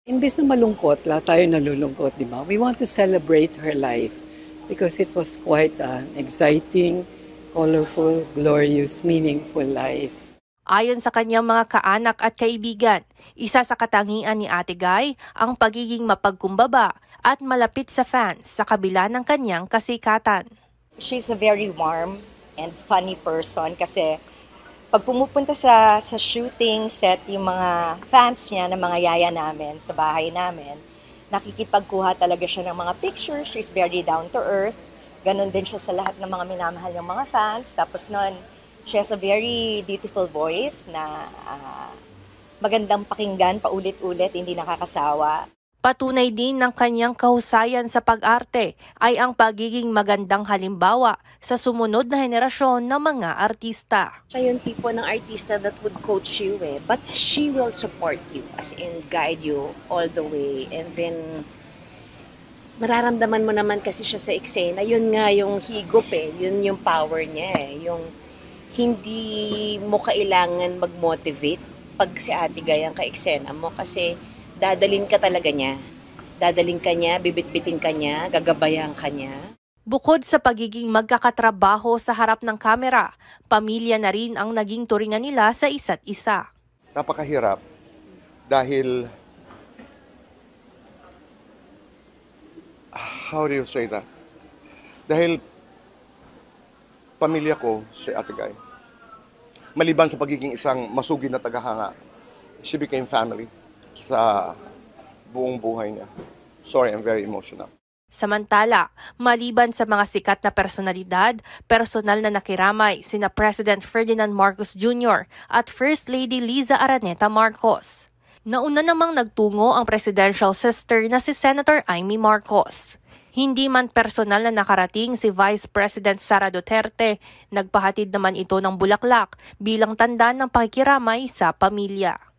Imbes na malungkot, lahat tayo nalulungkot, di ba? We want to celebrate her life because it was quite an exciting, colorful, glorious, meaningful life. Ayon sa kanyang mga kaanak at kaibigan, isa sa katangian ni Ate Guy ang pagiging mapagkumbaba at malapit sa fans sa kabila ng kanyang kasikatan. She's a very warm and funny person kasi pag pumupunta sa shooting set, yung mga fans niya ng mga yaya namin sa bahay namin, nakikipagkuha talaga siya ng mga pictures. She's very down to earth. Ganon din siya sa lahat ng mga minamahal niyang mga fans. Tapos nun, she has a very beautiful voice na magandang pakinggan paulit-ulit, hindi nakakasawa. Patunay din ng kanyang kahusayan sa pag-arte ay ang pagiging magandang halimbawa sa sumunod na henerasyon ng mga artista. Siya yung tipo ng artista that would coach you but she will support you, as in guide you all the way. And then, mararamdaman mo naman kasi siya sa eksena, yun nga yung higop yun yung power niya yung hindi mo kailangan mag-motivate pag si Ate Guy ang ka-eksena mo kasi dadalin ka talaga niya. Dadalin ka niya, bibitbitin ka niya, gagabayan ka niya. Bukod sa pagiging magkakatrabaho sa harap ng kamera, pamilya na rin ang naging turingan nila sa isa't isa. Napakahirap dahil, how do you say that? Dahil pamilya ko si Ate Guy. Maliban sa pagiging isang masugid na tagahanga, she became family sa buong buhay niya. Sorry, I'm very emotional. Samantala, maliban sa mga sikat na personalidad, personal na nakiramay sina President Ferdinand Marcos Jr. at First Lady Liza Araneta Marcos. Nauna namang nagtungo ang presidential sister na si Senator Amy Marcos. Hindi man personal na nakarating si Vice President Sara Duterte, nagpahatid naman ito ng bulaklak bilang tanda ng pakikiramay sa pamilya.